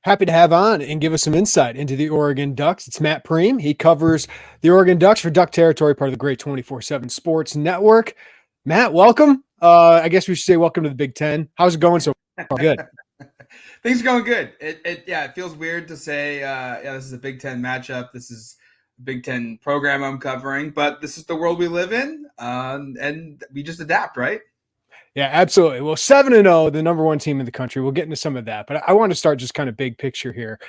Happy to have on and give us some insight into the Oregon Ducks. It's Matt Prehm. He covers the Oregon Ducks for Duck Territory, part of the great 24/7 Sports Network. Matt, welcome. I guess we should say welcome to the Big Ten. How's it going so far? Good. Things are going good. It feels weird to say, this is a Big Ten matchup. This is a Big Ten program I'm covering, but this is the world we live in, and we just adapt, right? Yeah, absolutely. Well, 7-0, the number one team in the country. We'll get into some of that, but I want to start just kind of big picture here.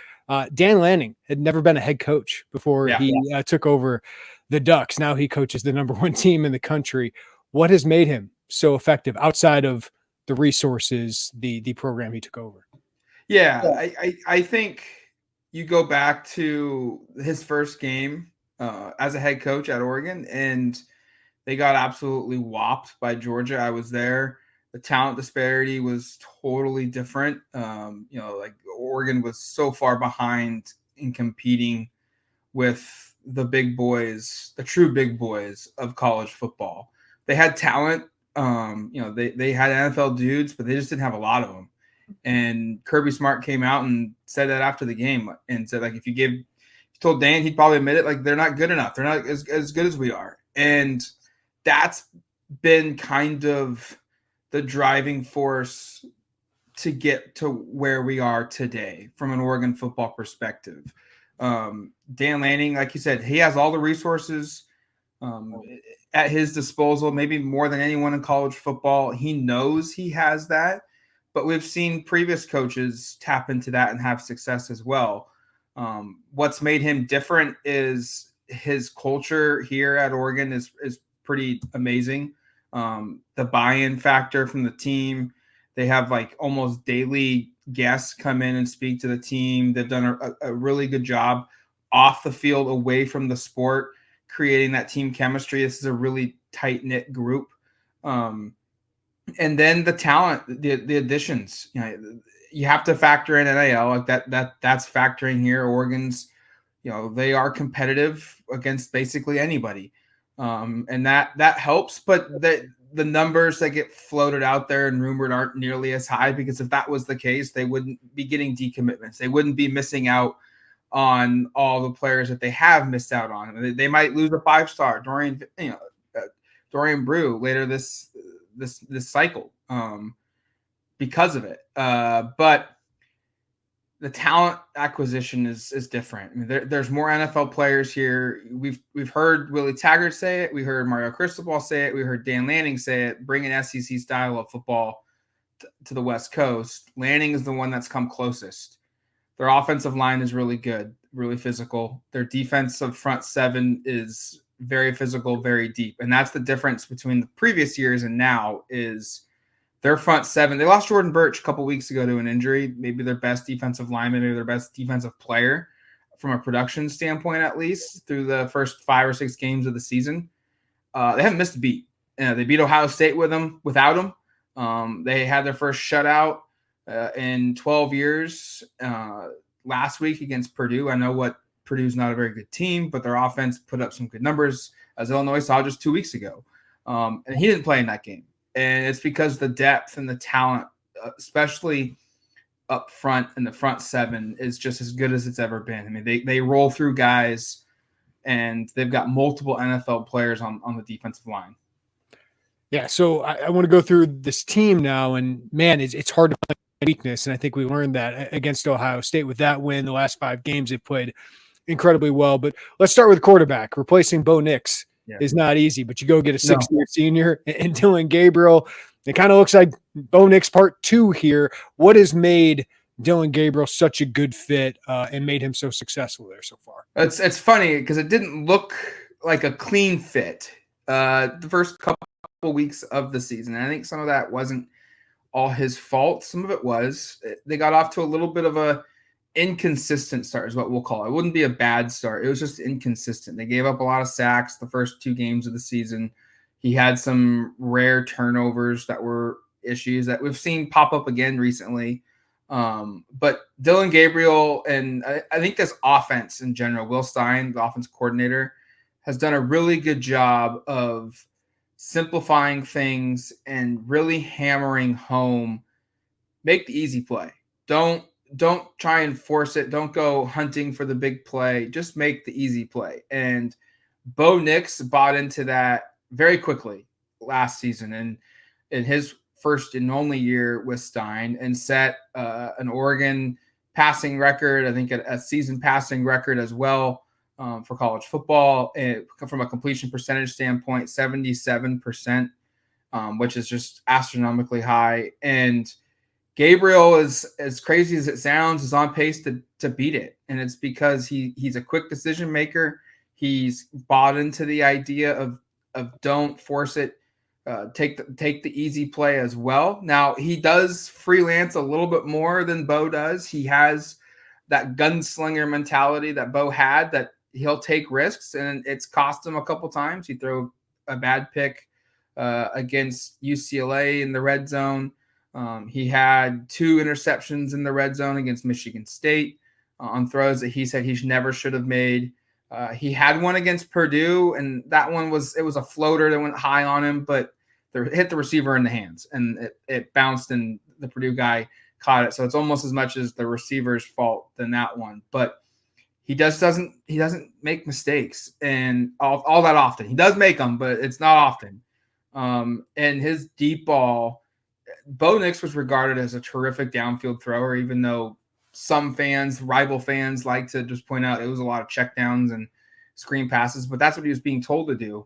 Dan Lanning had never been a head coach before he took over the Ducks. Now he coaches the number one team in the country. What has made him so effective outside of the resources, the program he took over? Yeah, I think you go back to his first game as a head coach at Oregon, and they got absolutely whopped by Georgia. I was there. The talent disparity was totally different. Like Oregon was so far behind in competing with the big boys, the true big boys of college football. They had talent. They had NFL dudes, but they just didn't have a lot of them. And Kirby Smart came out and said that after the game and said, like, if you told Dan, he'd probably admit it, like, they're not good enough. They're not as good as we are. And that's been kind of the driving force to get to where we are today from an Oregon football perspective. Dan Lanning, like you said, he has all the resources at his disposal, maybe more than anyone in college football. He knows he has that, but we've seen previous coaches tap into that and have success as well. What's made him different is his culture here at Oregon is pretty amazing. The buy-in factor from the team. They have like almost daily guests come in and speak to the team. They've done a really good job off the field, away from the sport, creating that team chemistry. This is a really tight-knit group. And then the talent, the additions. You have to factor in NIL. Like that's factoring here. Oregon's, they are competitive against basically anybody. And that helps, but the numbers that get floated out there and rumored aren't nearly as high, because if that was the case, they wouldn't be getting decommitments. They wouldn't be missing out on all the players that they have missed out on. They might lose a 5-star Dorian Brew later this cycle because of it. But the talent acquisition is different. I mean, there's more NFL players here. We've heard Willie Taggart say it. We heard Mario Cristobal say it. We heard Dan Lanning say it. Bring an SEC style of football to the West Coast. Lanning is the one that's come closest. Their offensive line is really good, really physical. Their defensive front seven is very physical, very deep. And that's the difference between the previous years and now is their front seven. They lost Jordan Birch a couple weeks ago to an injury, maybe their best defensive lineman, maybe their best defensive player from a production standpoint, at least through the first 5 or 6 games of the season. They haven't missed a beat. They beat Ohio State without him. They had their first shutout in 12 years last week against Purdue. I know Purdue's not a very good team, but their offense put up some good numbers, as Illinois saw just 2 weeks ago. And he didn't play in that game. And it's because the depth and the talent, especially up front in the front seven, is just as good as it's ever been. I mean, they roll through guys, and they've got multiple NFL players on the defensive line. Yeah, so I want to go through this team now, and man, it's hard to play weakness, and I think we learned that against Ohio State with that win. The last 5 games they've played incredibly well, but let's start with quarterback. Replacing Bo Nix is not easy, but you go get a 6-year senior and Dillon Gabriel. It kind of looks like Bo Nix part 2 here. What has made Dillon Gabriel such a good fit and made him so successful there so far? It's funny because it didn't look like a clean fit the first couple weeks of the season. And I think some of that wasn't all his fault. Some of it was. They got off to a little bit of a inconsistent start is what we'll call it. It wouldn't be a bad start. It was just inconsistent. They gave up a lot of sacks the first 2 games of the season. He had some rare turnovers that were issues that we've seen pop up again recently. But Dillon Gabriel, and I think this offense in general, Will Stein, the offense coordinator, has done a really good job of simplifying things and really hammering home, make the easy play. Don't don't try and force it. Don't go hunting for the big play. Just make the easy play. And Bo Nix bought into that very quickly last season, and in his first and only year with Stein, and set an Oregon passing record. I think a season passing record as well for college football. And from a completion percentage standpoint, 77%, which is just astronomically high. And Gabriel is, as crazy as it sounds, is on pace to beat it. And it's because he's a quick decision maker. He's bought into the idea of don't force it. Take the easy play as well. Now, he does freelance a little bit more than Bo does. He has that gunslinger mentality that Bo had, that he'll take risks, and it's cost him a couple times. He threw a bad pick against UCLA in the red zone. He had 2 interceptions in the red zone against Michigan State on throws that he said he never should have made. He had one against Purdue, and that one was a floater that went high on him, but hit the receiver in the hands, and it bounced, and the Purdue guy caught it. So it's almost as much as the receiver's fault than that one. But he doesn't make mistakes, and all that often. He does make them, but it's not often. And his deep ball, Bo Nix was regarded as a terrific downfield thrower, even though some fans, rival fans, like to just point out it was a lot of checkdowns and screen passes, but that's what he was being told to do.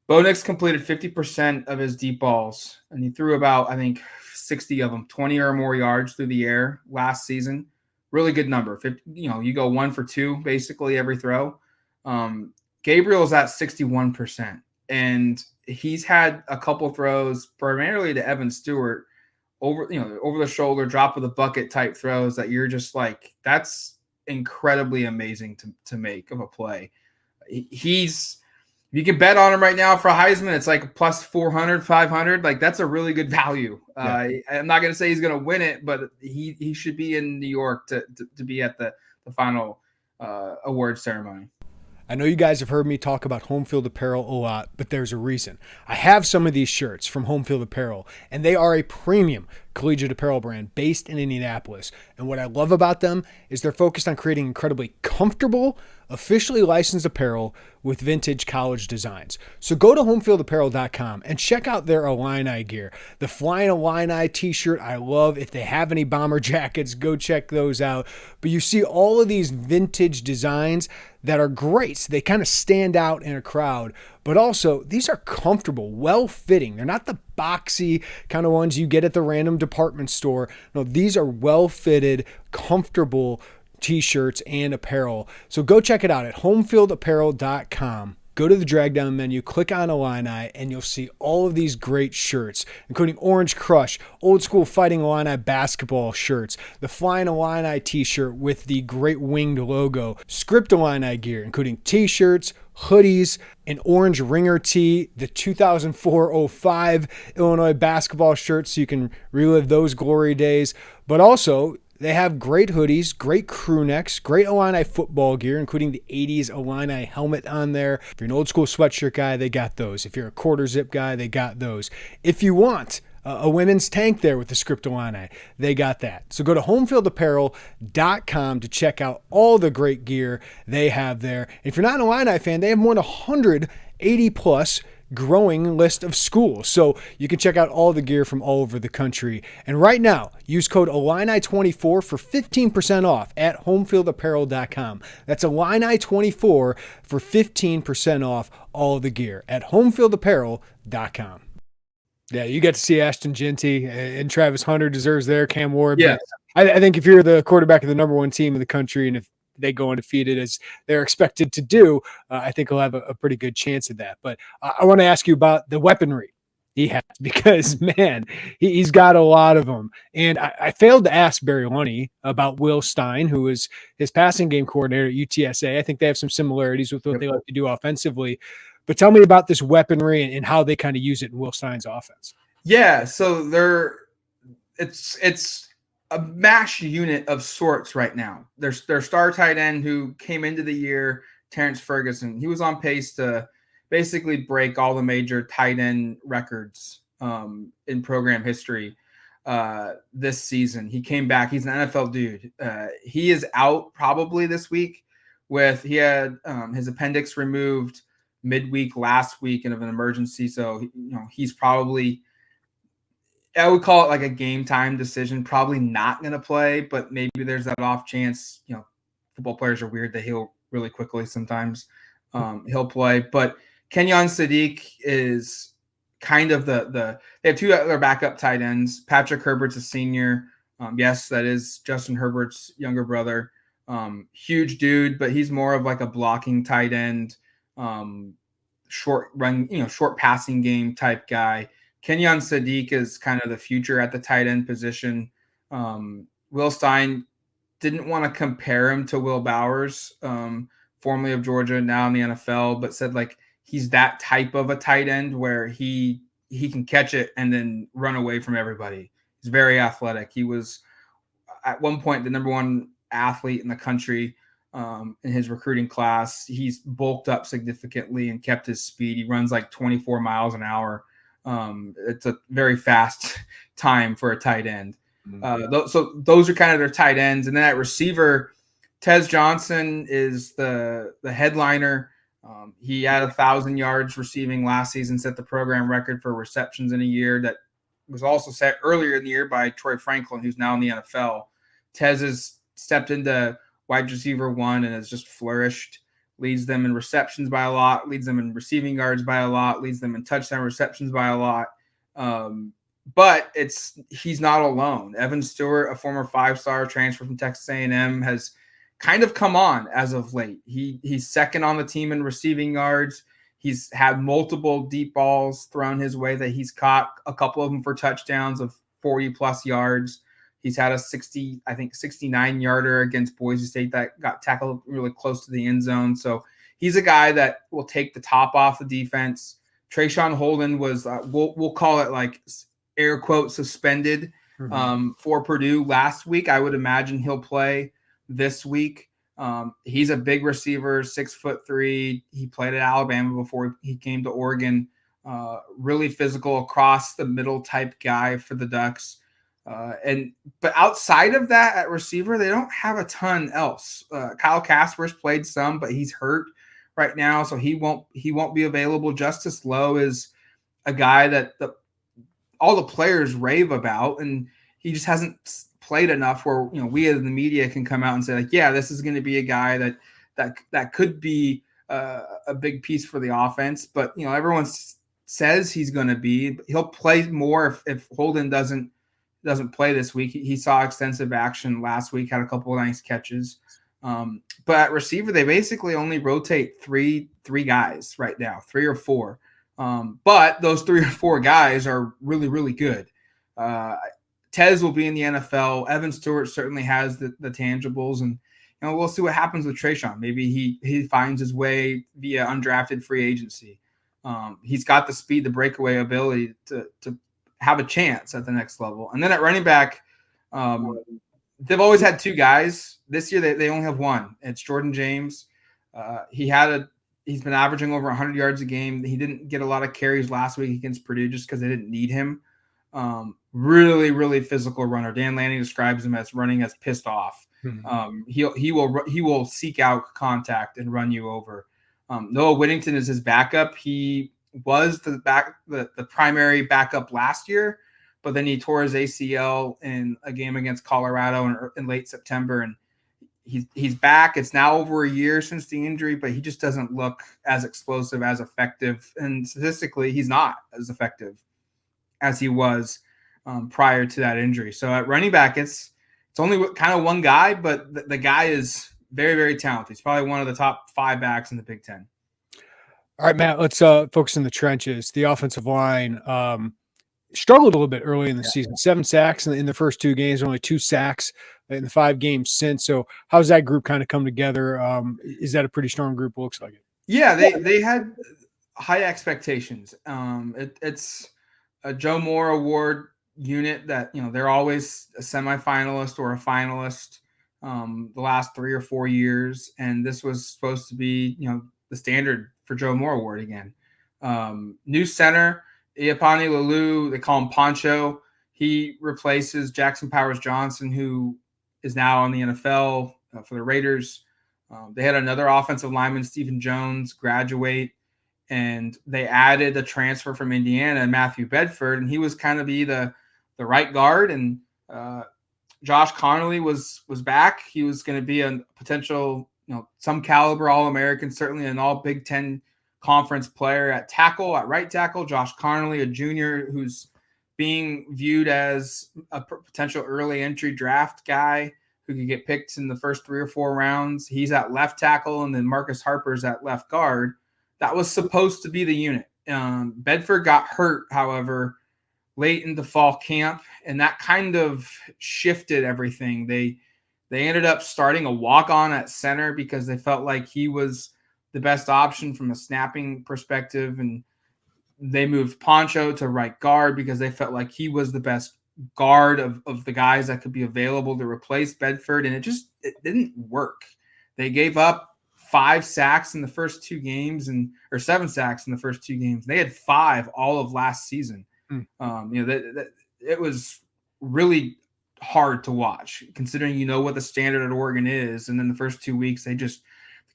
Bo Nix completed 50% of his deep balls, and he threw about, I think, 60 of them, 20 or more yards through the air last season. Really good number. 50, you go 1 for 2 basically every throw. Gabriel's at 61%, and he's had a couple throws, primarily to Evan Stewart, over the shoulder, drop of the bucket type throws that you're just like, that's incredibly amazing to make of a play. You can bet on him right now for a Heisman. It's like plus 400, 500. Like, that's a really good value. Yeah. I'm not going to say he's going to win it, but he should be in New York to be at the final award ceremony. I know you guys have heard me talk about HomeField Apparel a lot, but there's a reason. I have some of these shirts from HomeField Apparel, and they are a premium collegiate apparel brand based in Indianapolis. And what I love about them is they're focused on creating incredibly comfortable, officially licensed apparel with vintage college designs. So go to homefieldapparel.com and check out their Illini gear. The Flying Illini t-shirt, I love. If they have any bomber jackets, go check those out. But you see all of these vintage designs that are great. They kind of stand out in a crowd, but also these are comfortable, well-fitting. They're not the boxy kind of ones you get at the random department store. No, these are well-fitted, comfortable t-shirts and apparel. So go check it out at homefieldapparel.com. Go to the drag down menu, click on Illini, and you'll see all of these great shirts, including Orange Crush, old school Fighting Illini basketball shirts, the Flying Illini t-shirt with the great winged logo, Script Illini gear, including t-shirts, hoodies, an orange ringer tee, the 2004-05 Illinois basketball shirts so you can relive those glory days, but also they have great hoodies, great crew necks, great Illini football gear, including the 80s Illini helmet on there. If you're an old school sweatshirt guy, they got those. If you're a quarter zip guy, they got those. If you want a women's tank there with the Script Illini, they got that. So go to homefieldapparel.com to check out all the great gear they have there. If you're not an Illini fan, they have more than 180 plus growing list of schools. So you can check out all the gear from all over the country. And right now, use code Illini24 for 15% off at homefieldapparel.com. That's Illini24 for 15% off all the gear at homefieldapparel.com. Yeah, you get to see Ashton Genty, and Travis Hunter deserves their Cam Ward. Yeah. But I think if you're the quarterback of the number one team in the country, and if they go undefeated as they're expected to do, I think he'll have a pretty good chance of that. But I want to ask you about the weaponry he has, because, man, he's got a lot of them. And I failed to ask Barry Lunny about Will Stein, who is his passing game coordinator at UTSA. I think they have some similarities with what they like to do offensively. But tell me about this weaponry and how they kind of use it in Will Stein's offense. Yeah, so it's a mash unit of sorts right now. Their star tight end who came into the year, Terrence Ferguson, he was on pace to basically break all the major tight end records in program history. this season. He came back. He's an NFL dude. He is out probably this week he had his appendix removed midweek last week of an emergency. So, he's probably, I would call it like a game time decision, probably not going to play, but maybe there's that off chance. Football players are weird. They heal really quickly sometimes. He'll play, but Kenyon Sadiq is kind of they have two other backup tight ends. Patrick Herbert's a senior. Yes, that is Justin Herbert's younger brother. Huge dude, but he's more of like a blocking tight end, short run, short passing game type guy. Kenyon Sadiq is kind of the future at the tight end position. Will Stein didn't want to compare him to Will Bowers, formerly of Georgia, now in the NFL, but said like he's that type of a tight end where he can catch it and then run away from everybody. He's very athletic. He was at one point the number one athlete in the country in his recruiting class. He's bulked up significantly and kept his speed. He runs like 24 miles an hour. It's a very fast time for a tight end. So those are kind of their tight ends. And then at receiver, Tez Johnson is the headliner. He had 1,000 yards receiving last season, set the program record for receptions in a year. That was also set earlier in the year by Troy Franklin, who's now in the NFL. Tez has stepped into wide receiver 1 and has just flourished. Leads them in receptions by a lot, leads them in receiving yards by a lot, leads them in touchdown receptions by a lot. But he's not alone. Evan Stewart, a former 5-star transfer from Texas A&M, has kind of come on as of late. He's second on the team in receiving yards. He's had multiple deep balls thrown his way that he's caught, a couple of them for touchdowns of 40-plus yards. He's had a 69-yarder against Boise State that got tackled really close to the end zone. So he's a guy that will take the top off the defense. Trayshawn Holden was, we'll call it like air quote suspended for Purdue last week. I would imagine he'll play this week. He's a big receiver, 6'3". He played at Alabama before he came to Oregon. Really physical across the middle type guy for the Ducks. But outside of that at receiver, they don't have a ton else. Kyle Casper's played some, but he's hurt right now, so he won't be available. Justice Lowe is a guy that all the players rave about, and he just hasn't played enough where we as the media can come out and say like, yeah, this is going to be a guy that could be a big piece for the offense. But everyone says he's going to be. He'll play more if Holden doesn't play this week. He saw extensive action last week, had a couple of nice catches. But at receiver, they basically only rotate three guys right now, 3 or 4. But those 3 or 4 guys are really, really good. Tez will be in the NFL. Evan Stewart certainly has the tangibles, and we'll see what happens with Trayshawn. Maybe he finds his way via undrafted free agency. He's got the speed, the breakaway ability to have a chance at the next level. And then at running back, they've always had 2 guys. This year they only have 1. It's Jordan James. He's been averaging over 100 yards a game. He didn't get a lot of carries last week against Purdue just because they didn't need him. Really, really physical runner. Dan Lanning describes him as running as pissed off. He will seek out contact and run you over. Noah Whittington is his backup. He was the primary backup last year, but then he tore his ACL in a game against Colorado in late September, and he's back. It's now over a year since the injury, but he just doesn't look as explosive, as effective, and statistically, he's not as effective as he was prior to that injury. So at running back, it's only kind of 1 guy, but the guy is very, very talented. He's probably one of the top 5 backs in the Big Ten. All right, Matt, let's focus in the trenches. The offensive line struggled a little bit early in the season. 7 sacks in the first 2 games, only 2 sacks in the 5 games since. So how's that group kind of come together? Is that a pretty strong group? Looks like it. Yeah, they had high expectations. It's a Joe Moore Award unit that, they're always a semifinalist or a finalist the last 3 or 4 years. And this was supposed to be, the standard for Joe Moore Award again. New center, Iapani Lulu, they call him Poncho. He replaces Jackson Powers Johnson, who is now on the NFL for the Raiders. They had another offensive lineman, Stephen Jones, graduate, and they added a transfer from Indiana, Matthew Bedford, and he was kind of be the right guard. And Josh Connolly was back. He was going to be a potential, some caliber All-American, certainly an all Big Ten conference player at tackle, at right tackle. Josh Connolly, a junior who's being viewed as a potential early entry draft guy who could get picked in the first 3 or 4 rounds. He's at left tackle, and then Marcus Harper's at left guard. That was supposed to be the unit. Bedford got hurt, however, late into fall camp, and that kind of shifted everything. They ended up starting a walk-on at center because they felt like he was the best option from a snapping perspective, and they moved Poncho to right guard because they felt like he was the best guard of the guys that could be available to replace Bedford, and it didn't work. They gave up 5 sacks in the first 2 games, or 7 sacks in the first 2 games. They had 5 all of last season. It was really hard to watch, considering what the standard at Oregon is. And then the first 2 weeks, the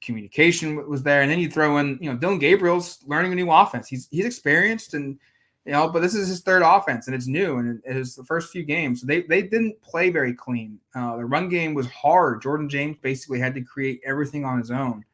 communication was there, and then you throw in Dylan Gabriel's learning a new offense. He's experienced, and but this is his 3rd offense, and it's new, and it was the first few games. So they didn't play very clean. The run game was hard. Jordan James basically had to create everything on his own.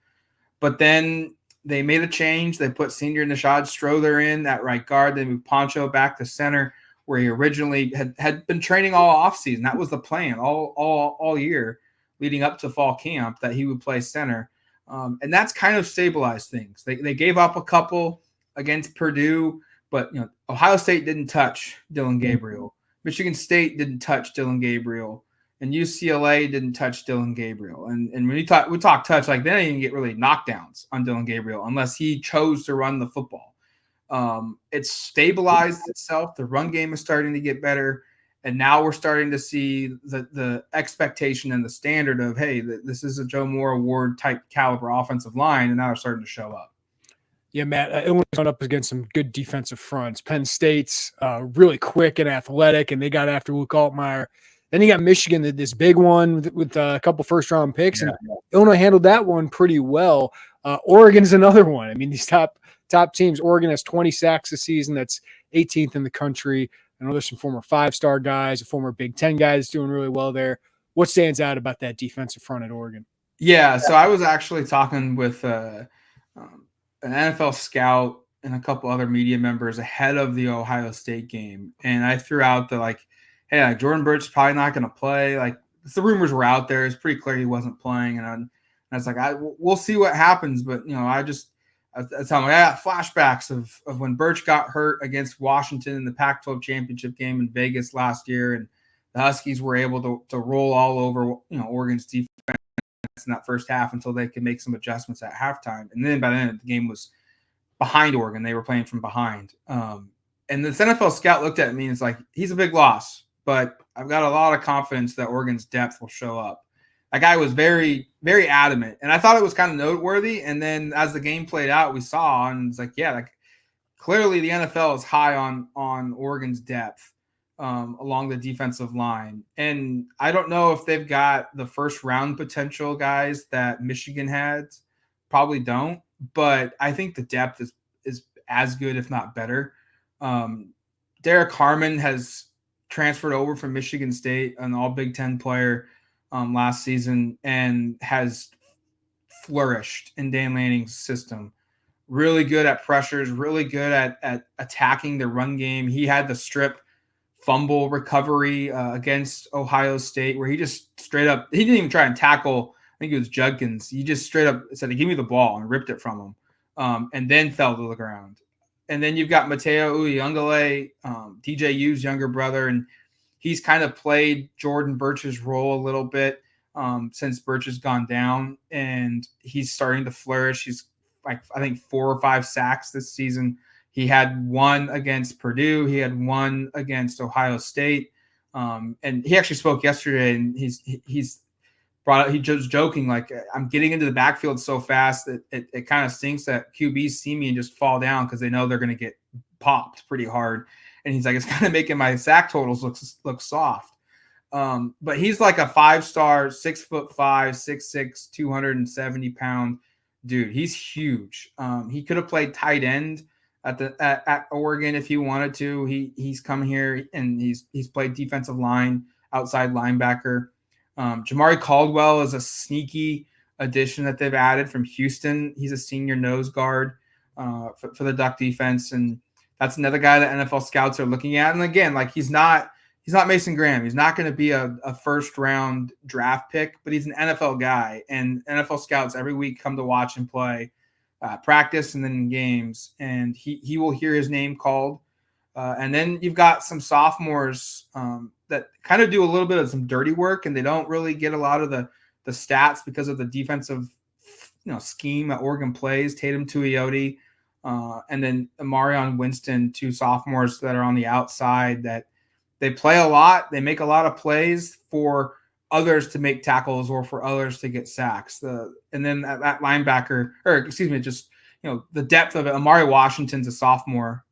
But then they made a change. They put senior Nishad Strother in at right guard. They moved Poncho back to center, where he originally had been training all offseason. That was the plan all year leading up to fall camp, that he would play center. And that's kind of stabilized things. They gave up a couple against Purdue, but Ohio State didn't touch Dylan Gabriel. Michigan State didn't touch Dylan Gabriel, and UCLA didn't touch Dylan Gabriel. And when we talk touch, like, they didn't even get really knockdowns on Dylan Gabriel unless he chose to run the football. It's stabilized itself. The run game is starting to get better. And now we're starting to see the expectation and the standard of, hey, this is a Joe Moore Award type caliber offensive line, and now they're starting to show up. Yeah, Matt, Illinois went up against some good defensive fronts. Penn State's really quick and athletic, and they got after Luke Altmaier. Then you got Michigan, this big one with a couple first-round picks, and Illinois handled that one pretty well. Oregon's another one. I mean, these top teams. Oregon has 20 sacks this season. That's 18th in the country. I know there's some former 5-star guys, a former Big Ten guy that's doing really well there. What stands out about that defensive front at Oregon? Yeah, so I was actually talking with an NFL scout and a couple other media members ahead of the Ohio State game, and I threw out hey, Jordan Burch is probably not going to play. The rumors were out there. It's pretty clear he wasn't playing, and I was like, we'll see what happens. But I tell him, I got flashbacks of when Burch got hurt against Washington in the Pac-12 championship game in Vegas last year, and the Huskies were able to roll all over Oregon's defense in that first half until they could make some adjustments at halftime. And then by the end, the game was behind Oregon. They were playing from behind. And this NFL scout looked at me and it's like, he's a big loss, but I've got a lot of confidence that Oregon's depth will show up. That guy was very, very adamant. And I thought it was kind of noteworthy. And then as the game played out, we saw, and it's like, yeah, clearly the NFL is high on Oregon's depth along the defensive line. And I don't know if they've got the first round potential guys that Michigan had. Probably don't. But I think the depth is as good, if not better. Derek Harmon has transferred over from Michigan State, an all Big Ten player last season, and has flourished in Dan Lanning's system. Really good at pressures, really good at attacking the run game. He had the strip fumble recovery against Ohio State where he just straight up, he didn't even try and tackle, I think it was Judkins. He just straight up said, give me the ball, and ripped it from him, and then fell to the ground. And then you've got Mateo Uyungale, DJU's younger brother, and he's kind of played Jordan Burch's role a little bit since Burch has gone down, and he's starting to flourish. He's I think 4 or 5 sacks this season. He had 1 against Purdue. He had 1 against Ohio State. And he actually spoke yesterday, and he's brought up, he was joking, I'm getting into the backfield so fast that it kind of stinks that QBs see me and just fall down because they know they're going to get popped pretty hard. and he's like, it's kind of making my sack totals look soft. But he's like a 5-star, 6'5", 6'6", 270-pound dude. He's huge. He could have played tight end at Oregon if he wanted to. He's come here and he's played defensive line, outside linebacker. Jamari Caldwell is a sneaky addition that they've added from Houston. He's a senior nose guard for the Duck defense, and that's another guy that NFL scouts are looking at. And again, like he's not Mason Graham. He's not going to be a first-round draft pick, but he's an NFL guy. And NFL scouts every week come to watch him play, practice, and then in games. And he will hear his name called. And then you've got some sophomores that kind of do a little bit of some dirty work, and they don't really get a lot of the stats because of the defensive scheme that Oregon plays. Tatum Tuioti, and then Amarion Winston, 2 sophomores that are on the outside that they play a lot. They make a lot of plays for others to make tackles or for others to get sacks. And then that linebacker, the depth of it. Amari Washington's a sophomore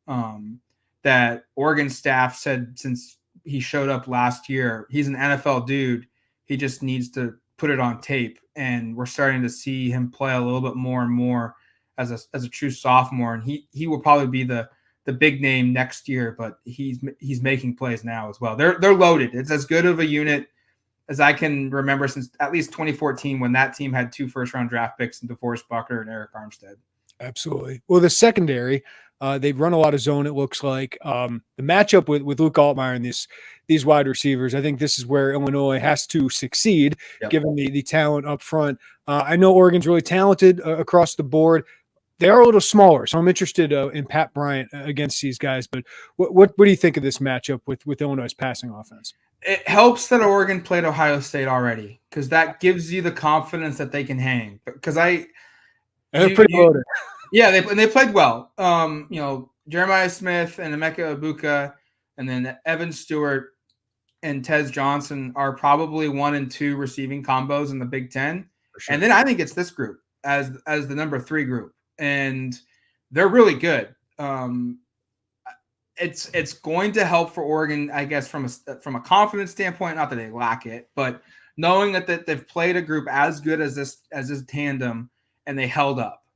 that Oregon staff said since he showed up last year, he's an NFL dude. He just needs to put it on tape. And we're starting to see him play a little bit more and more as a true sophomore. And he will probably be the big name next year, but he's making plays now as well. They're loaded. It's as good of a unit as I can remember since at least 2014 when that team had 2 first-round draft picks in DeForest Buckner and Eric Armstead. Absolutely. Well, the secondary, they run a lot of zone, it looks like. The matchup with Luke Altmaier and these wide receivers, I think this is where Illinois has to succeed, given the talent up front. I know Oregon's really talented across the board. They are a little smaller, so I'm interested in Pat Bryant against these guys. But what do you think of this matchup with Illinois' passing offense? It helps that Oregon played Ohio State already, because that gives you the confidence that they can hang. Because they're pretty loaded. Yeah, they played well. Jeremiah Smith and Emeka Ibuka, and then Evan Stewart and Tez Johnson are probably 1 and 2 receiving combos in the Big Ten. Sure. And then I think it's this group as the number 3 group. And they're really good. It's going to help for Oregon, I guess, from a confidence standpoint. Not that they lack it, but knowing that they've played a group as good as this tandem, and they held up.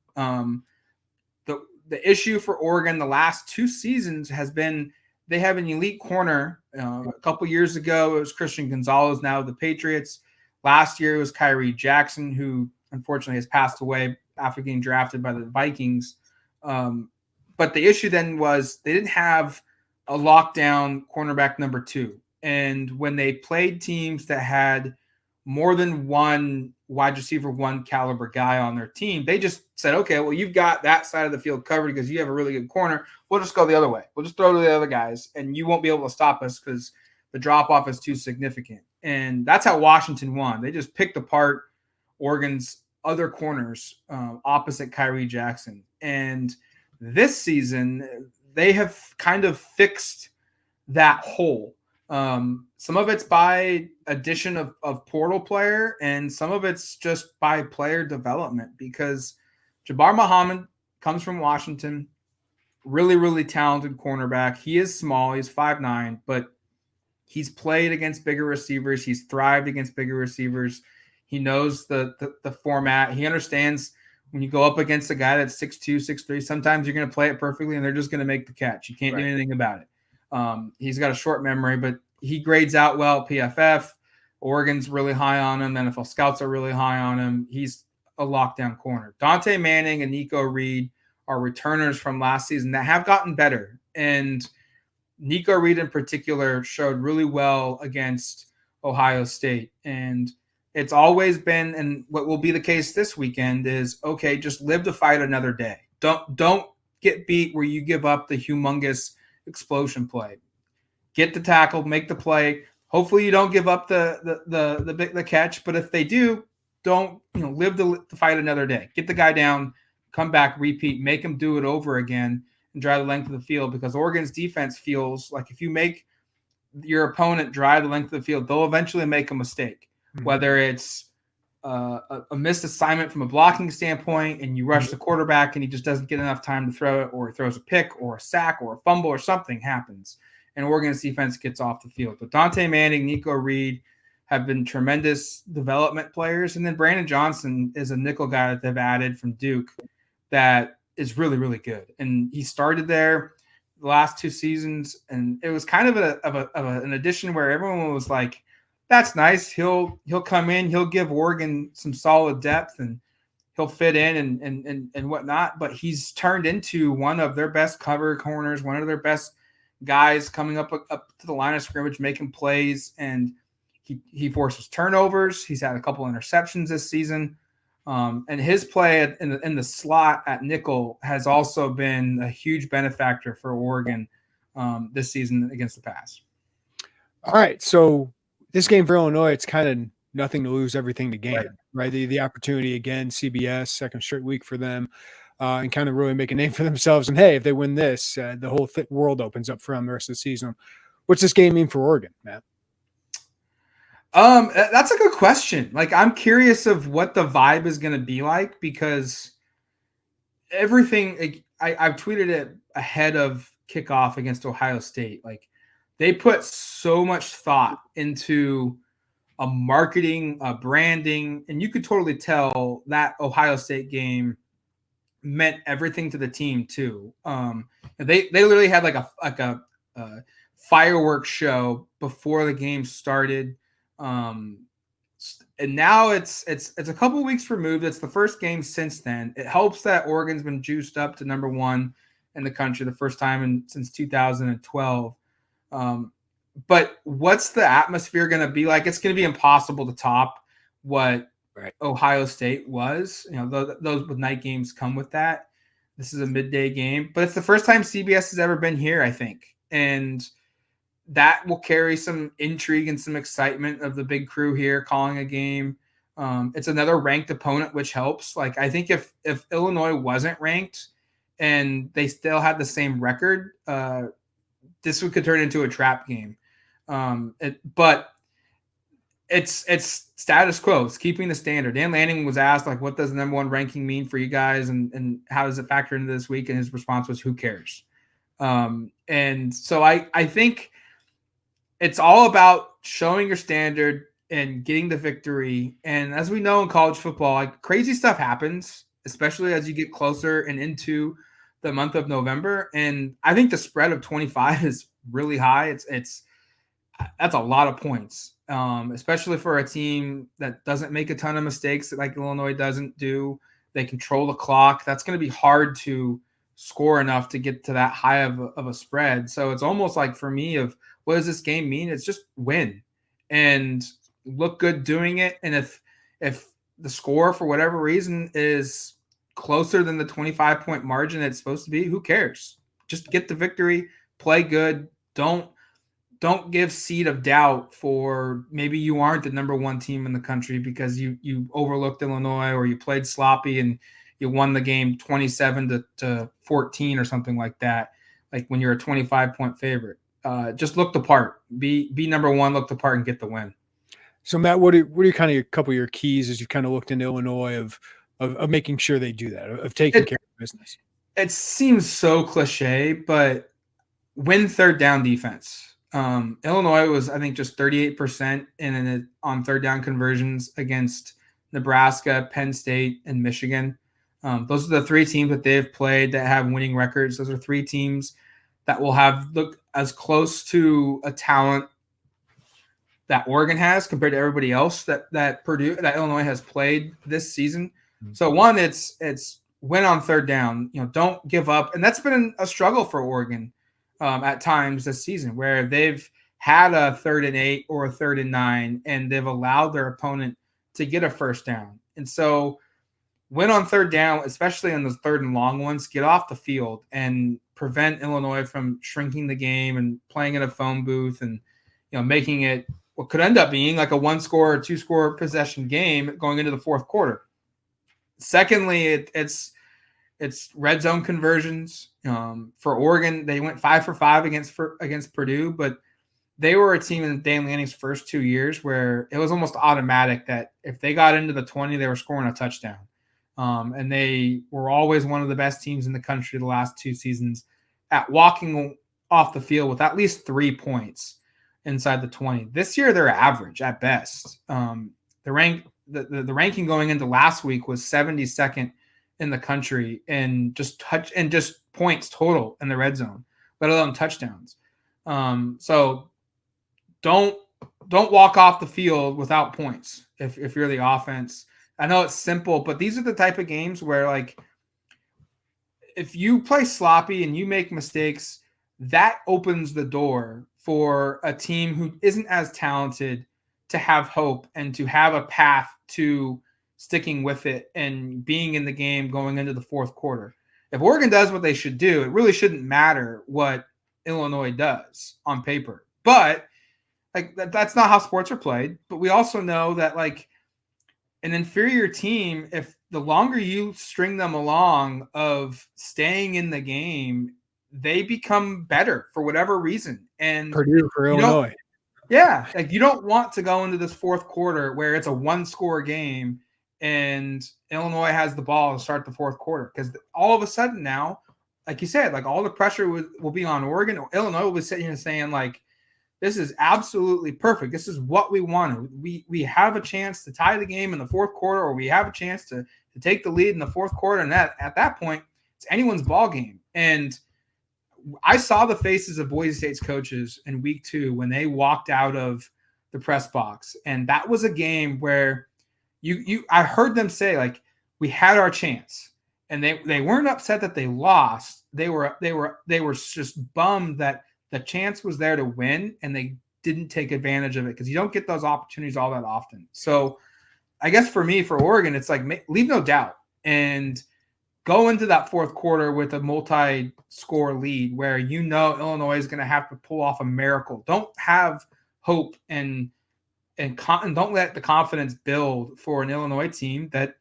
The issue for Oregon the last 2 seasons has been they have an elite corner. A couple years ago, it was Christian Gonzalez. Now the Patriots. Last year it was Kyrie Jackson, who unfortunately has passed away after getting drafted by the Vikings. But the issue then was they didn't have a lockdown cornerback number 2. And when they played teams that had more than one wide receiver 1 caliber guy on their team, they just said, okay, well, you've got that side of the field covered because you have a really good corner. We'll just go the other way. We'll just throw to the other guys, and you won't be able to stop us because the drop-off is too significant. And that's how Washington won. They just picked apart Oregon's other corners opposite Kyrie Jackson. And this season, they have kind of fixed that hole. Some of it's by addition of portal player, and some of it's just by player development, because Jabbar Muhammad comes from Washington, really, really talented cornerback. He is small. He's 5'9", but he's played against bigger receivers. He's thrived against bigger receivers. He knows the format. He understands when you go up against a guy that's 6'2", 6'3", sometimes you're going to play it perfectly and they're just going to make the catch. You can't do anything about it. He's got a short memory, but he grades out well at PFF. Oregon's really high on him. NFL scouts are really high on him. He's a lockdown corner. Dante Manning and Nico Reed are returners from last season that have gotten better. And Nico Reed in particular showed really well against Ohio State. And it's always been, and what will be the case this weekend is, okay, just live to fight another day. Don't get beat where you give up the humongous explosion play. Get the tackle, make the play. Hopefully you don't give up the catch, but if they do, don't live to fight another day. Get the guy down, come back, repeat, make him do it over again, and drive the length of the field, because Oregon's defense feels like if you make your opponent drive the length of the field, they'll eventually make a mistake. Whether it's a missed assignment from a blocking standpoint, and you rush the quarterback and he just doesn't get enough time to throw it, or he throws a pick or a sack or a fumble or something happens, and Oregon's defense gets off the field. But Dante Manning, Nico Reed have been tremendous development players. And then Brandon Johnson is a nickel guy that they've added from Duke that is really, really good. And he started there the last 2 seasons, and it was kind of an addition where everyone was like, that's nice. He'll come in, he'll give Oregon some solid depth, and he'll fit in and whatnot. But he's turned into one of their best cover corners, one of their best guys coming up to the line of scrimmage, making plays, and he forces turnovers. He's had a couple interceptions this season. And his play in the slot at nickel has also been a huge benefactor for Oregon this season against the pass. All right, so this game for Illinois, it's kind of nothing to lose, everything to gain, right? The opportunity again, CBS, second straight week for them, and kind of really make a name for themselves. And hey, if they win this, the whole world opens up for them the rest of the season. What's this game mean for Oregon, Matt? That's a good question. Like, I'm curious of what the vibe is going to be like, because everything, like, I've tweeted it ahead of kickoff against Ohio State. Like, they put so much thought into a marketing, a branding, and you could totally tell that Ohio State game meant everything to the team too. They literally had like a fireworks show before the game started. And now it's a couple weeks removed. It's the first game since then. It helps that Oregon's been juiced up to number 1 in the country, the first time since 2012. But what's the atmosphere going to be like? It's going to be impossible to top what Ohio State was. You know, those with night games come with that. This is a midday game, but it's the first time CBS has ever been here, I think. And that will carry some intrigue and some excitement of the big crew here calling a game. It's another ranked opponent, which helps. Like, I think if Illinois wasn't ranked and they still had the same record, this could turn into a trap game. But it's status quo. It's keeping the standard. Dan Lanning was asked, like, what does the number 1 ranking mean for you guys, and how does it factor into this week? And his response was, who cares? And so I think it's all about showing your standard and getting the victory. And as we know in college football, like, crazy stuff happens, especially as you get closer and into the month of November. And I think the spread of 25 is really high. That's a lot of points, especially for a team that doesn't make a ton of mistakes like Illinois doesn't do. They control the clock. That's going to be hard to score enough to get to that high of a spread. So it's almost like, for me, of what does this game mean? It's just win and look good doing it. And if the score for whatever reason is closer than the 25-point margin it's supposed to be, who cares? Just get the victory, play good. Don't give seed of doubt for maybe you aren't the number 1 team in the country because you overlooked Illinois, or you played sloppy and you won the game 27 to 14 or something like that. Like, when you're a 25-point favorite, just look the part, be number 1, look the part, and get the win. So Matt, what are kind of a couple of your keys as you kind of looked into Illinois of making sure they do that, of taking care of business? It seems so cliche, but win third down defense. Illinois was, I think, just 38% on third down conversions against Nebraska, Penn State, and Michigan. Those are the 3 teams that they've played that have winning records. Those are 3 teams that will look as close to a talent that Oregon has compared to everybody else that Illinois has played this season. Mm-hmm. So one, it's win on third down. You know, don't give up, and that's been a struggle for Oregon at times this season, where they've had a 3rd and 8 or a 3rd and 9, and they've allowed their opponent to get a first down. And so win on third down, especially on those 3rd and long ones, get off the field and prevent Illinois from shrinking the game and playing in a phone booth and, you know, making it what could end up being like a 1-score or 2-score possession game going into the 4th quarter. Secondly, it's red zone conversions. For Oregon, they went 5 for 5 against Purdue, but they were a team in Dan Lanning's first 2 years where it was almost automatic that if they got into the 20, they were scoring a touchdown. And they were always one of the best teams in the country the last 2 seasons at walking off the field with at least 3 points inside the 20. This year, they're average at best. The ranking going into last week was 72nd in the country in just points total in the red zone, let alone touchdowns. So don't walk off the field without points if you're the offense. I know it's simple, but these are the type of games where, like, if you play sloppy and you make mistakes, that opens the door for a team who isn't as talented to have hope and to have a path to sticking with it and being in the game going into the fourth quarter. If Oregon does what they should do, it really shouldn't matter what Illinois does on paper. But like that's not how sports are played. But we also know that, like, an inferior team, if the longer you string them along of staying in the game, they become better for whatever reason. And Purdue for Illinois. Yeah, like, you don't want to go into this fourth quarter where it's a 1-score game and Illinois has the ball to start the fourth quarter, because all of a sudden now, like you said, like, all the pressure will be on Oregon. Or Illinois will be sitting here saying, like, this is absolutely perfect. This is what we wanted. We have a chance to tie the game in the fourth quarter, or we have a chance to take the lead in the fourth quarter. And at that point, it's anyone's ball game. And I saw the faces of Boise State's coaches in week 2 when they walked out of the press box. And that was a game where I heard them say, like, we had our chance. And they weren't upset that they lost. They were just bummed that the chance was there to win and they didn't take advantage of it, because you don't get those opportunities all that often. So I guess for me, for Oregon, it's like, leave no doubt and go into that fourth quarter with a multi-score lead where Illinois is going to have to pull off a miracle. Don't have hope and don't let the confidence build for an Illinois team that,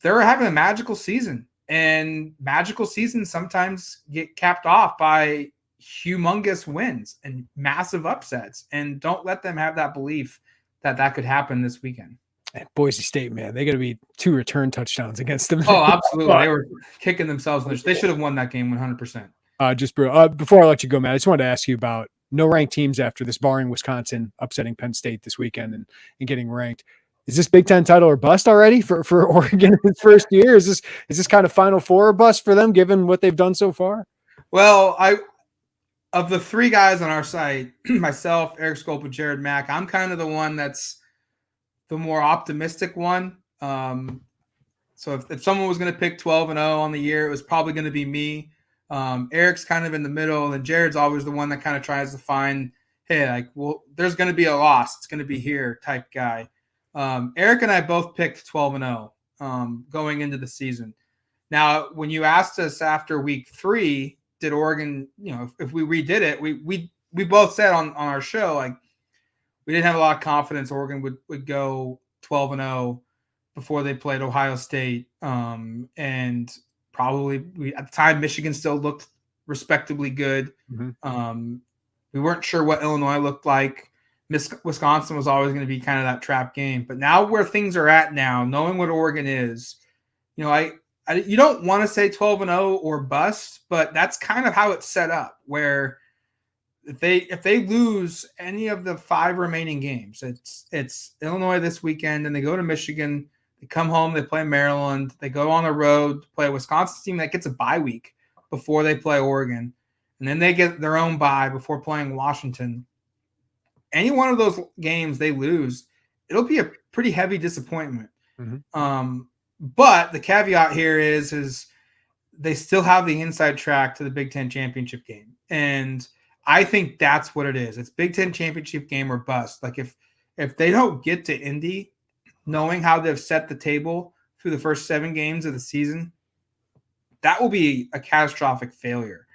they're having a magical season, and magical seasons sometimes get capped off by humongous wins and massive upsets, and don't let them have that belief that could happen this weekend. And Boise State, man, they got to be 2 return touchdowns against them. Oh, absolutely. They were kicking themselves. They should have won that game 100%. Before I let you go, Matt, I just wanted to ask you about no ranked teams after this, barring Wisconsin upsetting Penn State this weekend and getting ranked. Is this Big Ten title or bust already for Oregon in its first year? Is this kind of Final Four or bust for them, given what they've done so far? Well, of the 3 guys on our site, myself, Eric Scope, and Jared Mack, I'm kind of the one that's the more optimistic one. So if someone was going to pick 12-0 on the year, it was probably going to be me. Eric's kind of in the middle, and Jared's always the one that kind of tries to find, hey, like, well, there's going to be a loss. It's going to be here type guy. Eric and I both picked 12-0 going into the season. Now, when you asked us after week 3, did Oregon, if we redid it, we both said on our show, like, we didn't have a lot of confidence Oregon would go 12-0 before they played Ohio State. And probably at the time, Michigan still looked respectably good. Mm-hmm. We weren't sure what Illinois looked like. Wisconsin was always going to be kind of that trap game. But now where things are at now, knowing what Oregon is, you don't want to say 12-0 or bust, but that's kind of how it's set up, where if they lose any of the 5 remaining games, it's Illinois this weekend, and they go to Michigan, they come home, they play Maryland, they go on the road to play a Wisconsin team that gets a bye week before they play Oregon, and then they get their own bye before playing Washington. Any one of those games they lose, it'll be a pretty heavy disappointment. Mm-hmm. But the caveat here is they still have the inside track to the Big Ten championship game. And I think that's what it is. It's Big Ten championship game or bust. Like, if they don't get to Indy, knowing how they've set the table through the first 7 games of the season, that will be a catastrophic failure.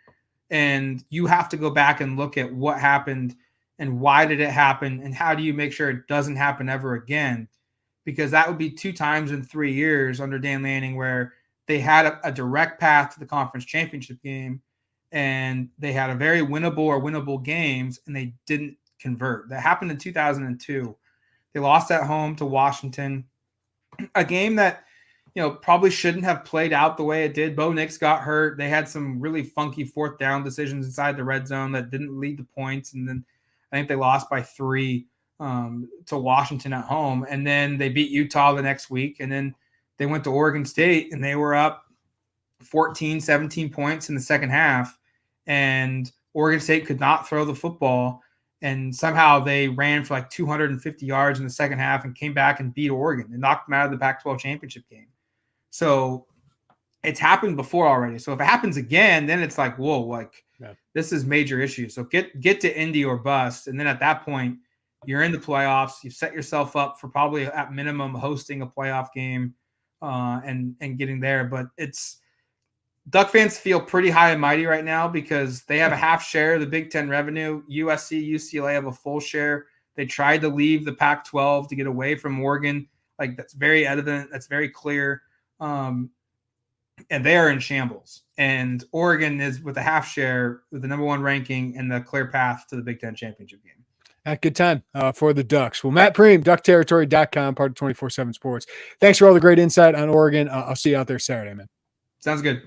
And you have to go back and look at what happened and why did it happen, and how do you make sure it doesn't happen ever again? Because that would be 2 times in 3 years under Dan Lanning where they had a direct path to the conference championship game, and they had a very winnable games, and they didn't convert. That happened in 2002. They lost at home to Washington, a game that, probably shouldn't have played out the way it did. Bo Nix got hurt. They had some really funky fourth down decisions inside the red zone that didn't lead to points. And then I think they lost by 3 to Washington at home. And then they beat Utah the next week. And then they went to Oregon State and they were up 14, 17 points in the second half. And Oregon State could not throw the football. And somehow they ran for like 250 yards in the second half and came back and beat Oregon and knocked them out of the Pac-12 championship game. So it's happened before already. So if it happens again, then it's like, whoa, like this is major issue. So get to Indy or bust. And then at that point, you're in the playoffs. You've set yourself up for probably at minimum hosting a playoff game and getting there. But Duck fans feel pretty high and mighty right now because they have a half share of the Big Ten revenue. USC, UCLA have a full share. They tried to leave the Pac-12 to get away from Oregon. Like, that's very evident. That's very clear. And they are in shambles. And Oregon is with a half share with the number 1 ranking and the clear path to the Big Ten championship game. At good time for the Ducks. Well, Matt Prehm, duckterritory.com, part of 24/7 Sports. Thanks for all the great insight on Oregon. I'll see you out there Saturday, man. Sounds good.